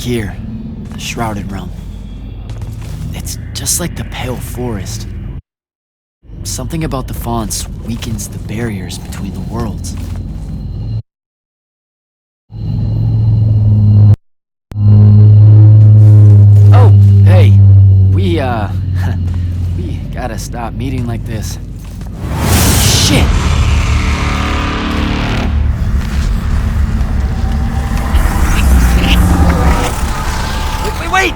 here, the Shrouded Realm. It's just like the Pale Forest. Something about the fonts weakens the barriers between the worlds. Oh, hey, we gotta stop meeting like this. Shit! Wait!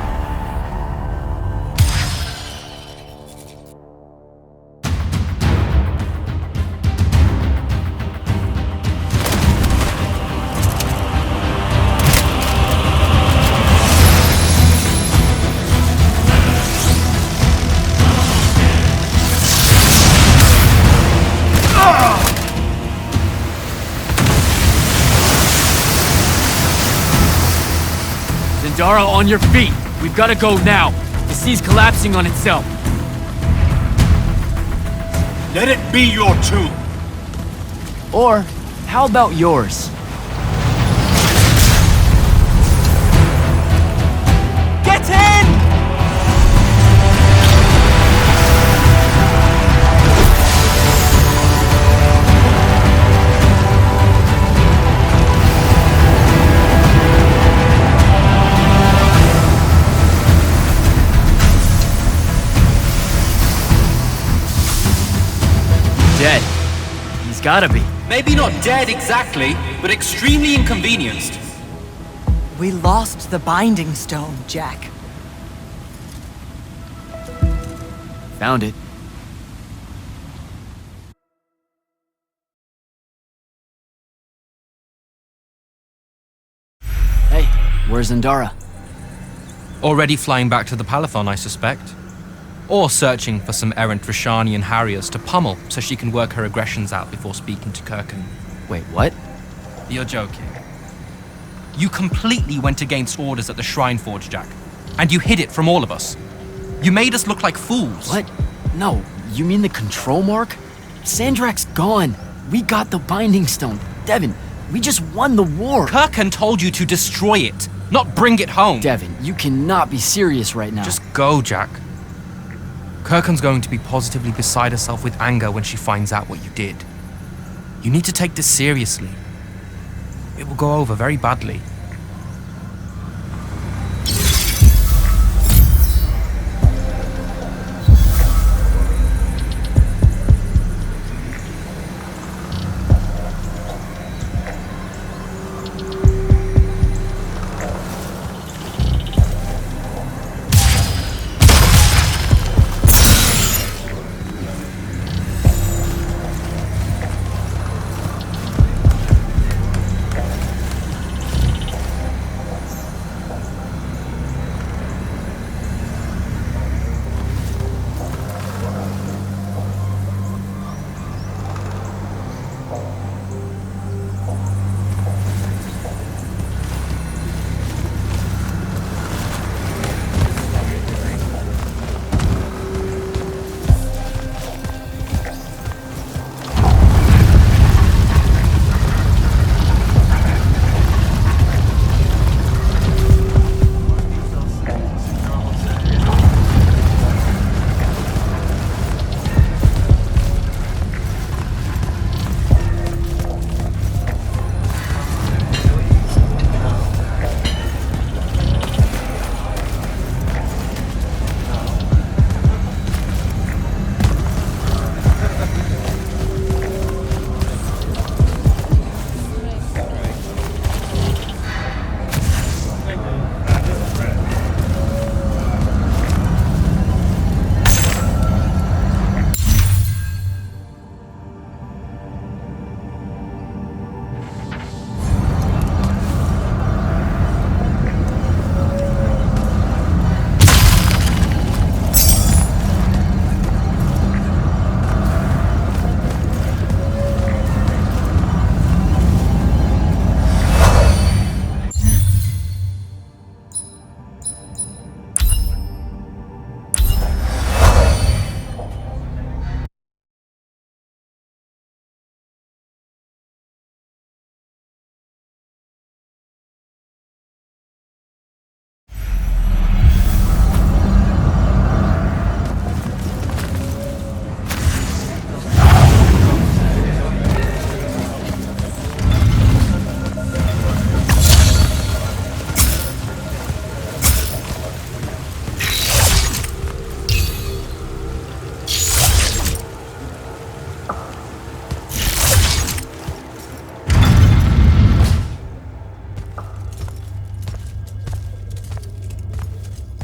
Zendara, on your feet! We've gotta go now! The sea's collapsing on itself! Let it be your tomb! Or, how about yours? Get in! Dead. He's gotta be. Maybe not dead exactly, but extremely inconvenienced. We lost the Binding Stone, Jack. Found it. Hey, where's Zendara? Already flying back to the Palathon, I suspect. Or searching for some errant Rashanian Harriers to pummel so she can work her aggressions out before speaking to Kirkan. Wait, what? You're joking. You completely went against orders at the Shrine Forge, Jack. And you hid it from all of us. You made us look like fools. What? No, you mean the control mark? Sandrak's gone. We got the Binding Stone. Devin, we just won the war. Kirkan told you to destroy it, not bring it home. Devin, you cannot be serious right now. Just go, Jack. Kirkan's going to be positively beside herself with anger when she finds out what you did. You need to take this seriously. It will go over very badly.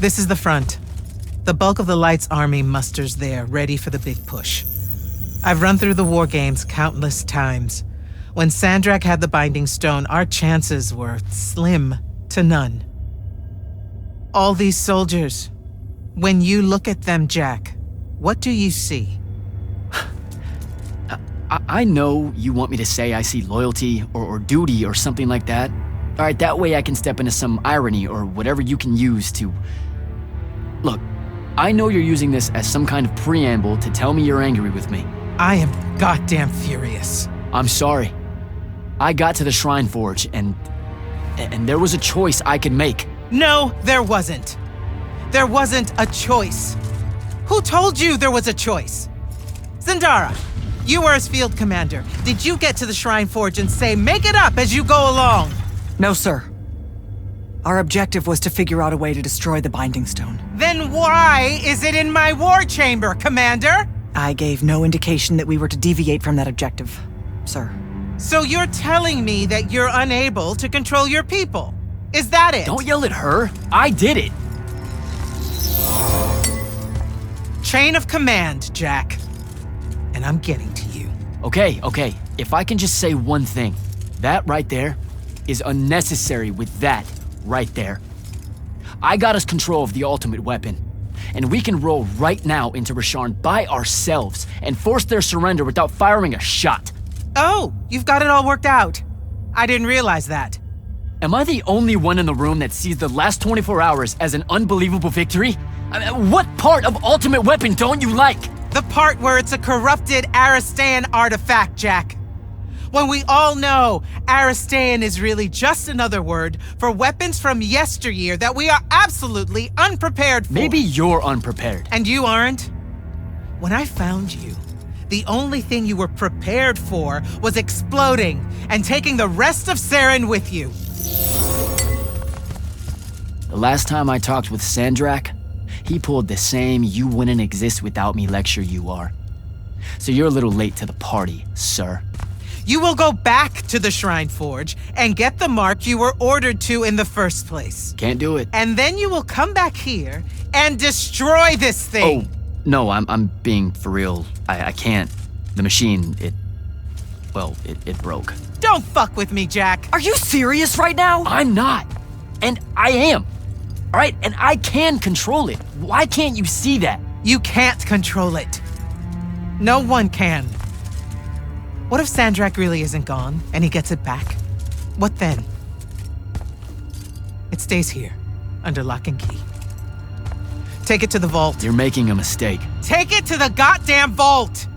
This is the front. The bulk of the Light's army musters there, ready for the big push. I've run through the war games countless times. When Sandrak had the Binding Stone, our chances were slim to none. All these soldiers, when you look at them, Jack, what do you see? I know you want me to say I see loyalty or duty or something like that. All right, that way I can step into some irony or whatever you can use to... Look, I know you're using this as some kind of preamble to tell me you're angry with me. I am goddamn furious. I'm sorry. I got to the Shrine Forge and there was a choice I could make. No, there wasn't. There wasn't a choice. Who told you there was a choice? Zendara, you were as field commander. Did you get to the Shrine Forge and say, make it up as you go along? No, sir. Our objective was to figure out a way to destroy the Binding Stone. Then why is it in my war chamber, Commander? I gave no indication that we were to deviate from that objective, sir. So you're telling me that you're unable to control your people? Is that it? Don't yell at her. I did it. Chain of command, Jack. And I'm getting to you. Okay. If I can just say one thing. That right there is unnecessary with that right there. I got us control of the ultimate weapon. And we can roll right now into Rasharn by ourselves and force their surrender without firing a shot. Oh, you've got it all worked out. I didn't realize that. Am I the only one in the room that sees the last 24 hours as an unbelievable victory? I mean, what part of Ultimate Weapon don't you like? The part where it's a corrupted Aristean artifact, Jack. When we all know Aristean is really just another word for weapons from yesteryear that we are absolutely unprepared for. Maybe you're unprepared. And you aren't? When I found you, the only thing you were prepared for was exploding and taking the rest of Saren with you. The last time I talked with Sandrak, he pulled the same "you wouldn't exist without me" lecture you are. So you're a little late to the party, sir. You will go back to the Shrine Forge and get the mark you were ordered to in the first place. Can't do it. And then you will come back here and destroy this thing. Oh, no, I'm being for real. I can't. The machine, it broke. Don't fuck with me, Jack. Are you serious right now? I'm not. And I am. All right, and I can control it. Why can't you see that? You can't control it. No one can. What if Sandrak really isn't gone and he gets it back? What then? It stays here, under lock and key. Take it to the vault. You're making a mistake. Take it to the goddamn vault!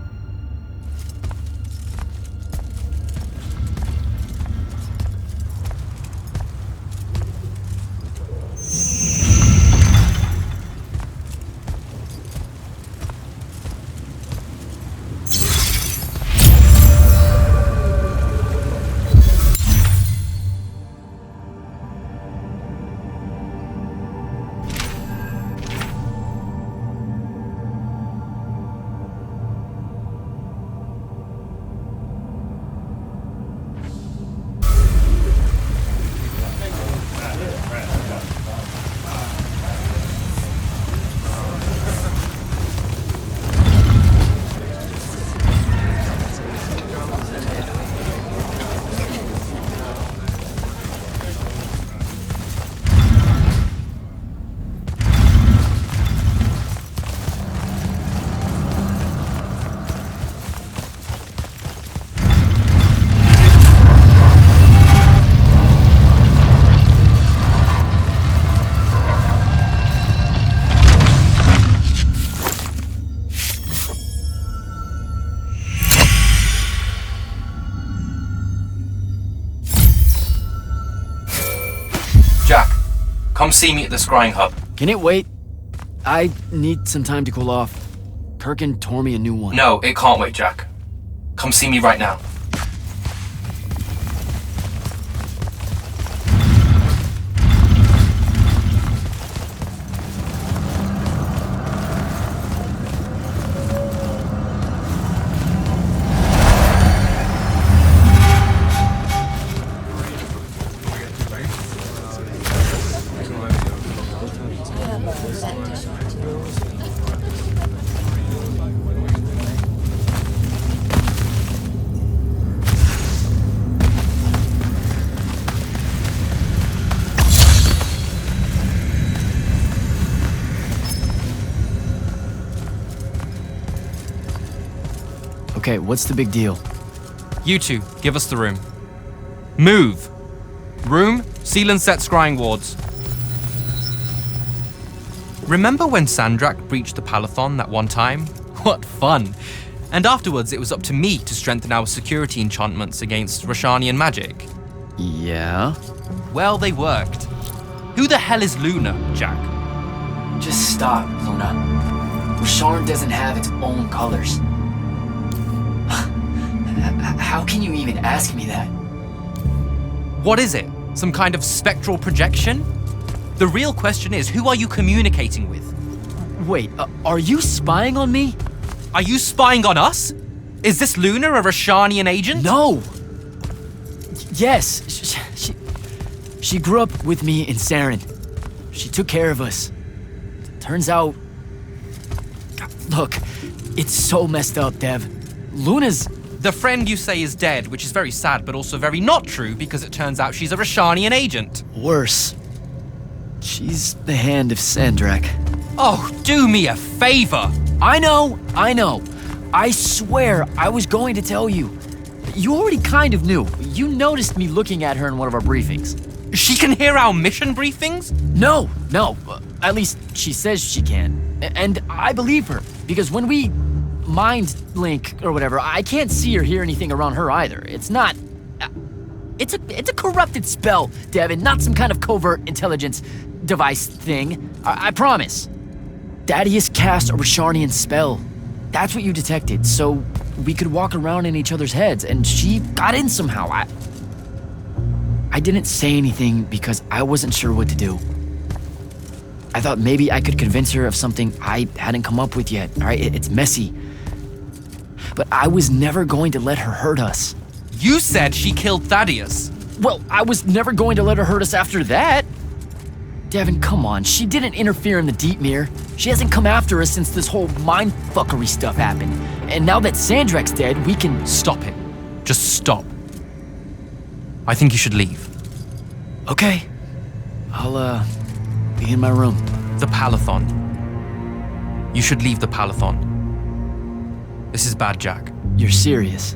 Jack, come see me at the scrying hub. Can it wait? I need some time to cool off. Kirkin tore me a new one. No, it can't wait, Jack. Come see me right now. Okay, what's the big deal? You two, give us the room. Move! Room, seal and set scrying wards. Remember when Sandrak breached the Palathon that one time? What fun! And afterwards, it was up to me to strengthen our security enchantments against Rashanian magic. Yeah? Well, they worked. Who the hell is Luna, Jack? Just stop, Luna. Rasharn doesn't have its own colors. How can you even ask me that? What is it? Some kind of spectral projection? The real question is, who are you communicating with? Wait, are you spying on me? Are you spying on us? Is this Luna a Rashanian agent? No! Yes, she grew up with me in Saren. She took care of us. Turns out... Look, it's so messed up, Dev. Luna's... The friend you say is dead, which is very sad, but also very not true, because it turns out she's a Rashanian agent. Worse. She's the hand of Sandrak. Oh, do me a favor! I know. I swear I was going to tell you. You already kind of knew. You noticed me looking at her in one of our briefings. She can hear our mission briefings? No. At least she says she can. And I believe her, because when we mind link or whatever, I can't see or hear anything around her either. It's not... It's a corrupted spell, Devin, not some kind of covert intelligence device thing. I promise. Thaddeus cast a Rasharnian spell. That's what you detected, so we could walk around in each other's heads, and she got in somehow. I didn't say anything because I wasn't sure what to do. I thought maybe I could convince her of something I hadn't come up with yet, all right? It's messy. But I was never going to let her hurt us. You said she killed Thaddeus. Well, I was never going to let her hurt us after that. Devin, come on. She didn't interfere in the Deep Mirror. She hasn't come after us since this whole mindfuckery stuff happened. And now that Sandrak's dead, we can... Stop it. Just stop. I think you should leave. Okay. I'll, be in my room. The Palathon. You should leave the Palathon. This is bad, Jack. You're serious?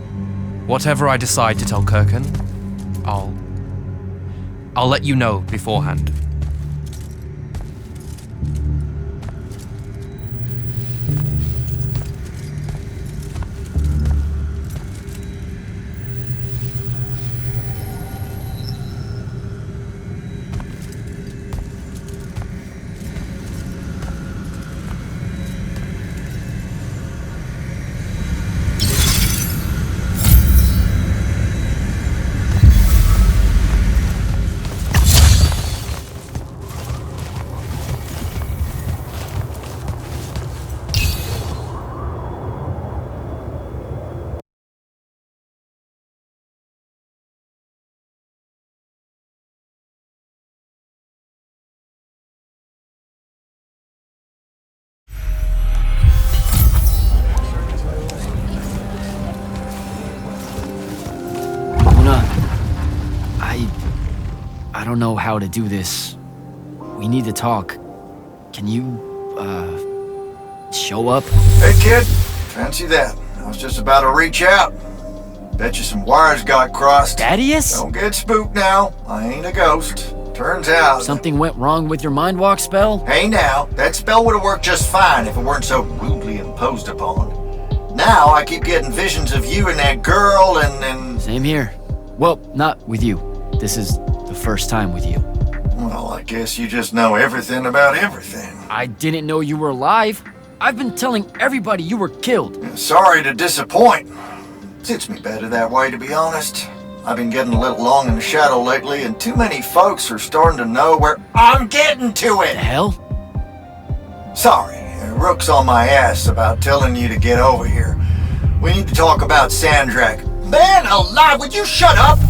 Whatever I decide to tell Kirkan, I'll let you know beforehand. I don't know how to do this. We need to talk. Can you, show up? Hey, kid. Fancy that. I was just about to reach out. Bet you some wires got crossed. Thaddeus? Don't get spooked now. I ain't a ghost. Turns out... Something went wrong with your mind walk spell? Hey now, that spell would have worked just fine if it weren't so rudely imposed upon. Now I keep getting visions of you and that girl and... Same here. Well, not with you. This is the first time with you. Well, I guess you just know everything about everything. I didn't know you were alive. I've been telling everybody you were killed. Sorry to disappoint. Suits me better that way, to be honest. I've been getting a little long in the shadow lately, and too many folks are starting to know where I'm getting to it. The hell? Sorry, Rook's on my ass about telling you to get over here. We need to talk about Sandrak. Man alive, would you shut up?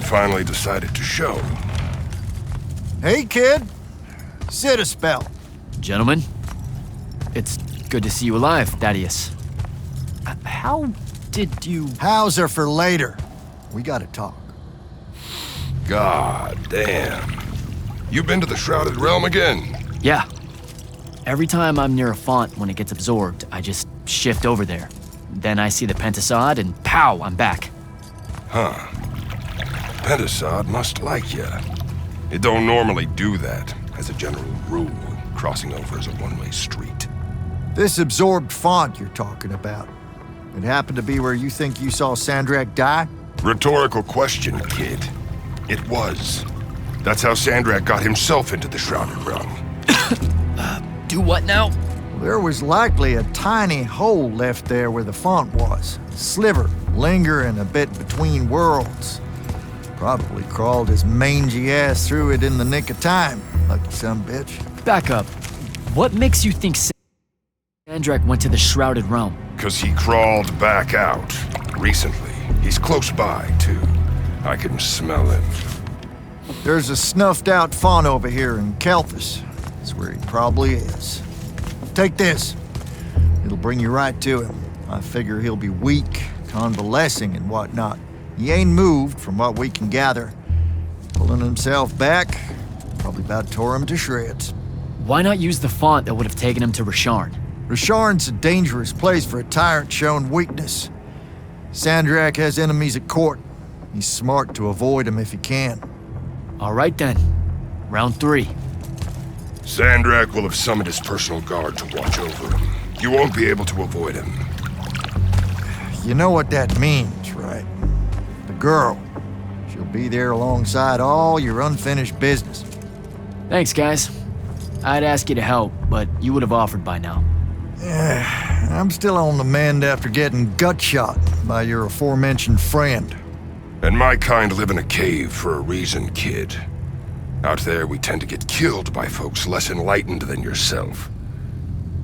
who finally decided to show. Hey, kid. Sit a spell. Gentlemen, it's good to see you alive, Thaddeus. How did you... How's are for later. We gotta talk. God damn. You been to the Shrouded Realm again? Yeah. Every time I'm near a font when it gets absorbed, I just shift over there. Then I see the Pentasod and pow, I'm back. Huh. Pentasod must like ya. It don't normally do that, as a general rule. Crossing over is a one-way street. This absorbed font you're talking about. It happened to be where you think you saw Sandrak die? Rhetorical question, kid. It was. That's how Sandrak got himself into the Shrouded Realm. Do what now? There was likely a tiny hole left there where the font was. A sliver, lingering a bit between worlds. Probably crawled his mangy ass through it in the nick of time. Lucky son bitch. Back up. What makes you think Sandrak went to the Shrouded Realm? 'Cause he crawled back out. Recently. He's close by, too. I can smell him. There's a snuffed out font over here in Kelthus. That's where he probably is. Take this. It'll bring you right to him. I figure he'll be weak, convalescing and whatnot. He ain't moved, from what we can gather. Pulling himself back, probably about tore him to shreds. Why not use the font that would have taken him to Rasharn? Rasharn's a dangerous place for a tyrant showing weakness. Sandrak has enemies at court. He's smart to avoid them if he can. All right then. Round 3. Sandrak will have summoned his personal guard to watch over him. You won't be able to avoid him. You know what that means, right? The girl. She'll be there alongside all your unfinished business. Thanks, guys. I'd ask you to help, but you would have offered by now. I'm still on the mend after getting gut shot by your aforementioned friend. And my kind live in a cave for a reason, kid. Out there, we tend to get killed by folks less enlightened than yourself.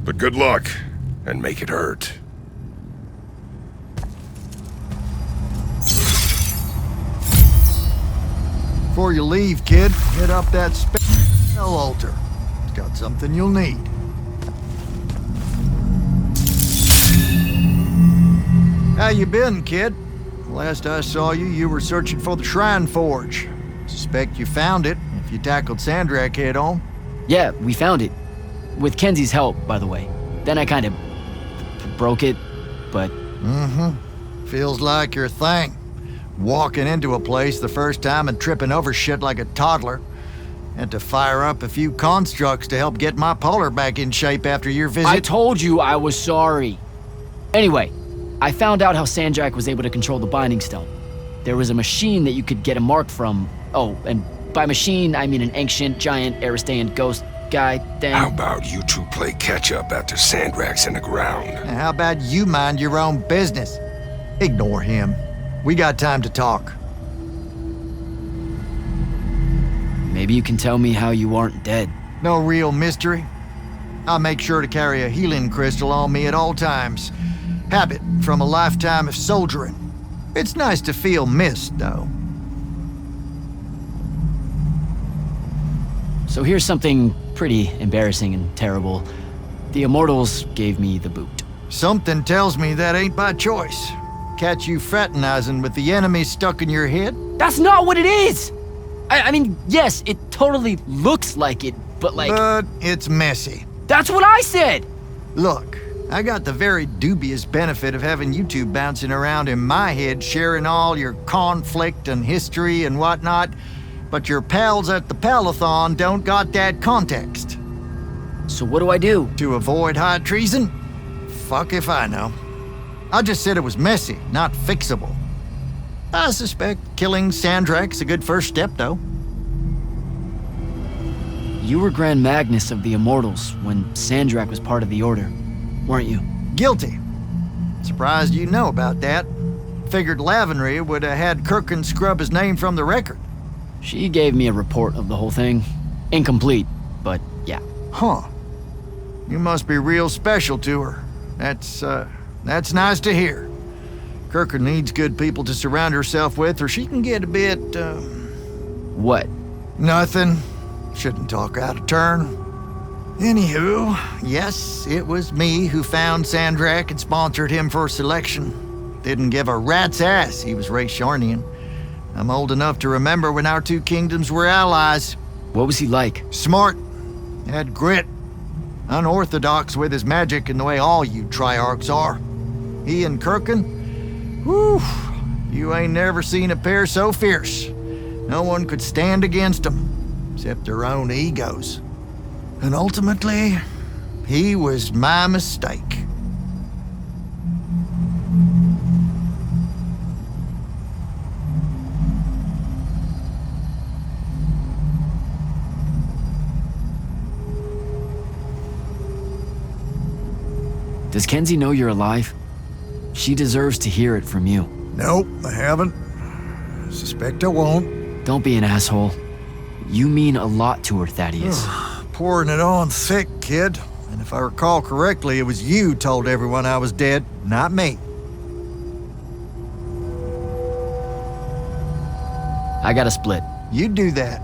But good luck, and make it hurt. Before you leave, kid, hit up that spell altar. It's got something you'll need. How you been, kid? Last I saw you, you were searching for the Shrine Forge. Suspect you found it, if you tackled Sandrak head on. Yeah, we found it. With Kenzie's help, by the way. Then I kind of broke it, but... Feels like your thing. Walking into a place the first time and tripping over shit like a toddler. Had to fire up a few constructs to help get my polar back in shape after your visit. I told you I was sorry. Anyway, I found out how Sandrak was able to control the Binding Stone. There was a machine that you could get a mark from. Oh, and by machine, I mean an ancient, giant, Aristean ghost guy thing. How about you two play catch-up after Sandrak's in the ground? How about you mind your own business? Ignore him. We got time to talk. Maybe you can tell me how you aren't dead. No real mystery. I'll make sure to carry a healing crystal on me at all times. Habit from a lifetime of soldiering. It's nice to feel missed, though. So here's something pretty embarrassing and terrible. The Immortals gave me the boot. Something tells me that ain't by choice. Catch you fraternizing with the enemy stuck in your head? That's not what it is! I mean, yes, it totally looks like it, but like... But it's messy. That's what I said! Look, I got the very dubious benefit of having you two bouncing around in my head, sharing all your conflict and history and whatnot, but your pals at the Palathon don't got that context. So what do I do? To avoid high treason? Fuck if I know. I just said it was messy, not fixable. I suspect killing Sandrak's a good first step, though. You were Grand Magnus of the Immortals when Sandrak was part of the Order, weren't you? Guilty. Surprised you know about that. Figured Lavenry would have had Kirkin scrub his name from the record. She gave me a report of the whole thing. Incomplete, but yeah. Huh. You must be real special to her. That's nice to hear. Kirker needs good people to surround herself with, or she can get a bit, What? Nothing. Shouldn't talk out of turn. Anywho, yes, it was me who found Sandrak and sponsored him for selection. Didn't give a rat's ass he was Ray Sharnian. I'm old enough to remember when our two kingdoms were allies. What was he like? Smart. Had grit. Unorthodox with his magic in the way all you Triarchs are. He and Kirkin, whew, you ain't never seen a pair so fierce. No one could stand against them, except their own egos. And ultimately, he was my mistake. Does Kenzie know you're alive? She deserves to hear it from you. Nope, I haven't. Suspect I won't. Don't be an asshole. You mean a lot to her, Thaddeus. Pouring it on thick, kid. And if I recall correctly, it was you told everyone I was dead, not me. I gotta split. You do that.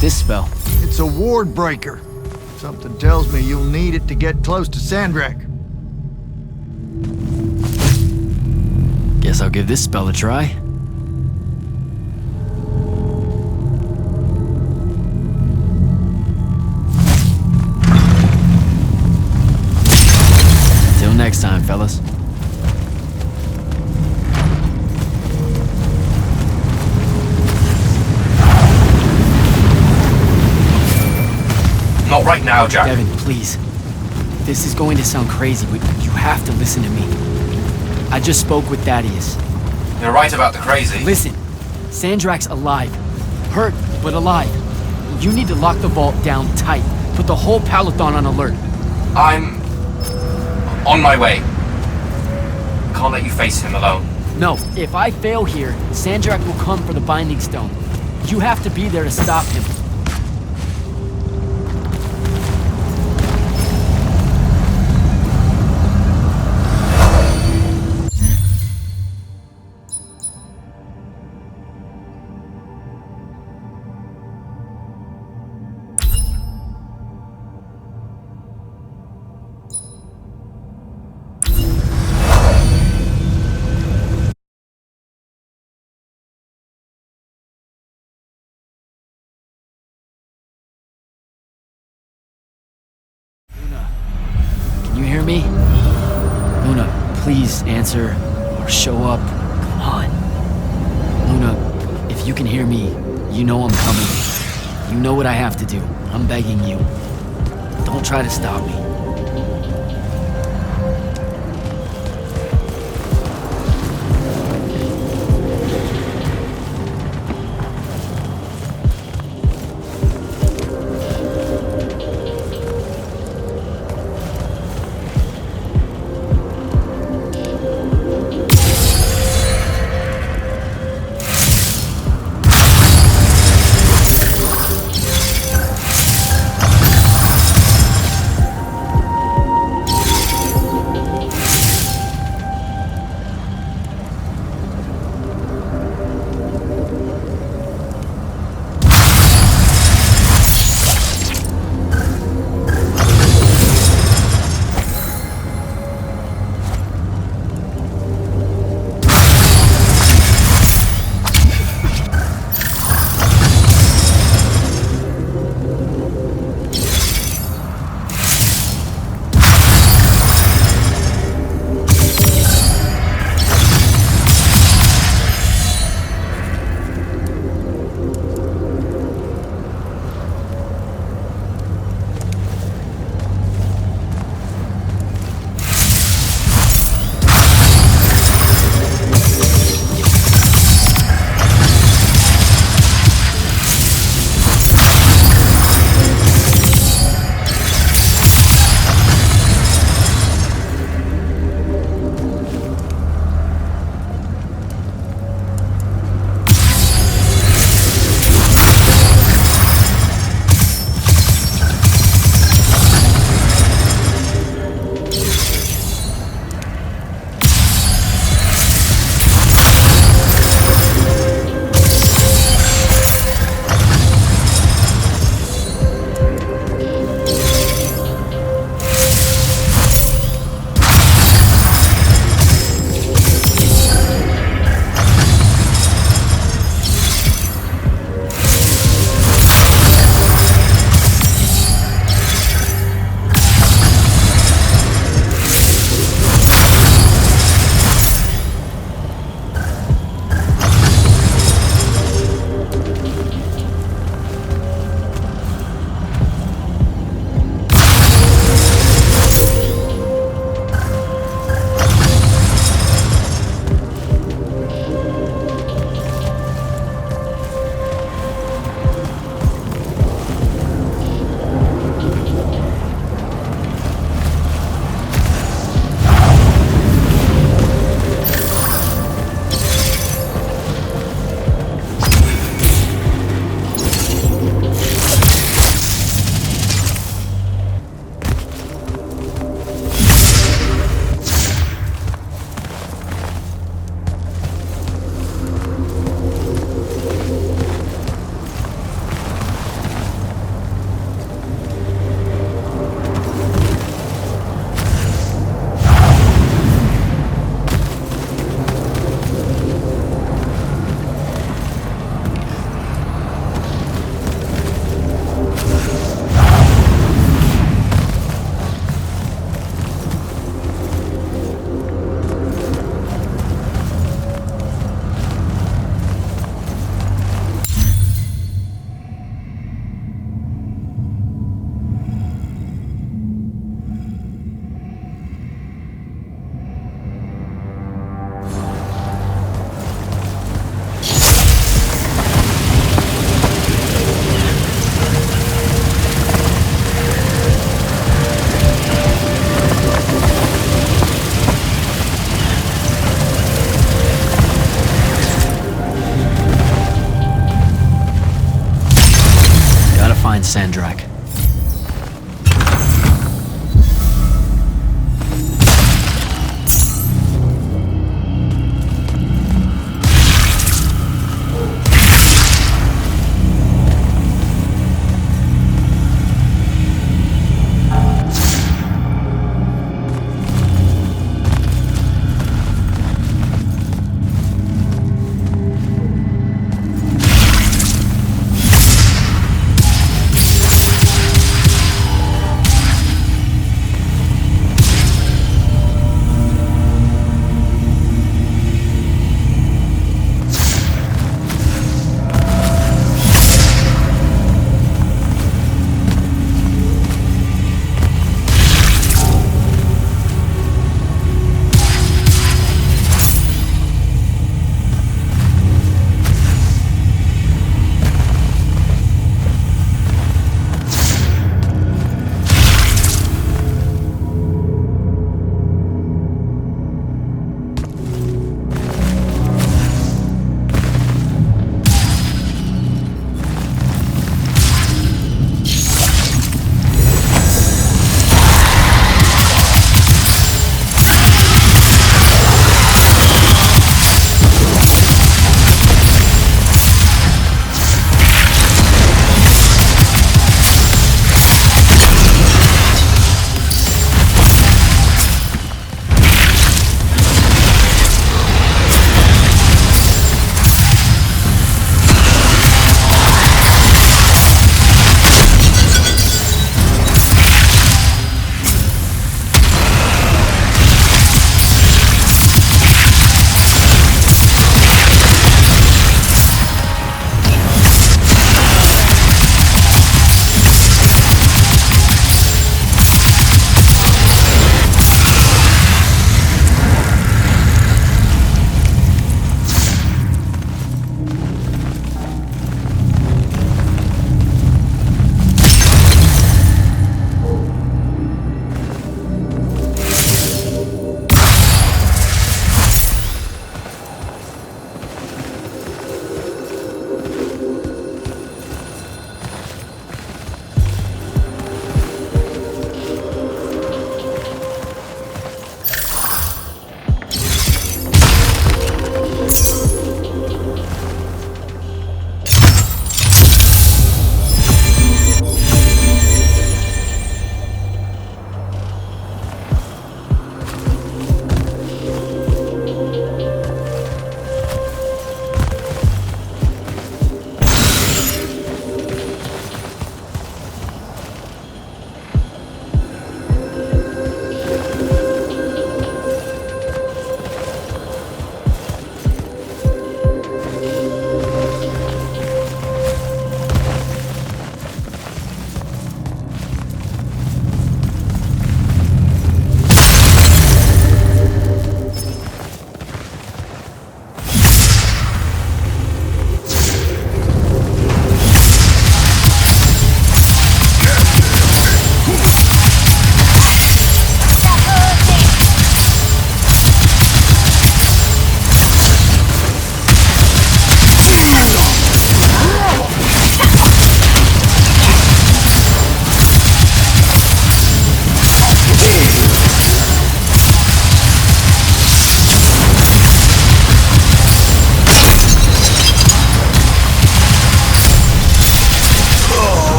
This spell. It's a ward breaker. Something tells me you'll need it to get close to Sandrak. Guess I'll give this spell a try. Till next time, fellas. Not right now, Jack. Devin, please. This is going to sound crazy, but you have to listen to me. I just spoke with Thaddeus. You're right about the crazy. Listen, Sandrak's alive. Hurt, but but alive. You need to lock the vault down tight. Put the whole Peloton on alert. I'm on my way. Can't let you face him alone. No, if I fail here, Sandrak will come for the Binding Stone. You have to be there to stop him. Can you hear me? Luna, please answer or show up. Come on. Luna, if you can hear me, you know I'm coming. You know what I have to do. I'm begging you. Don't try to stop me. Sandrak.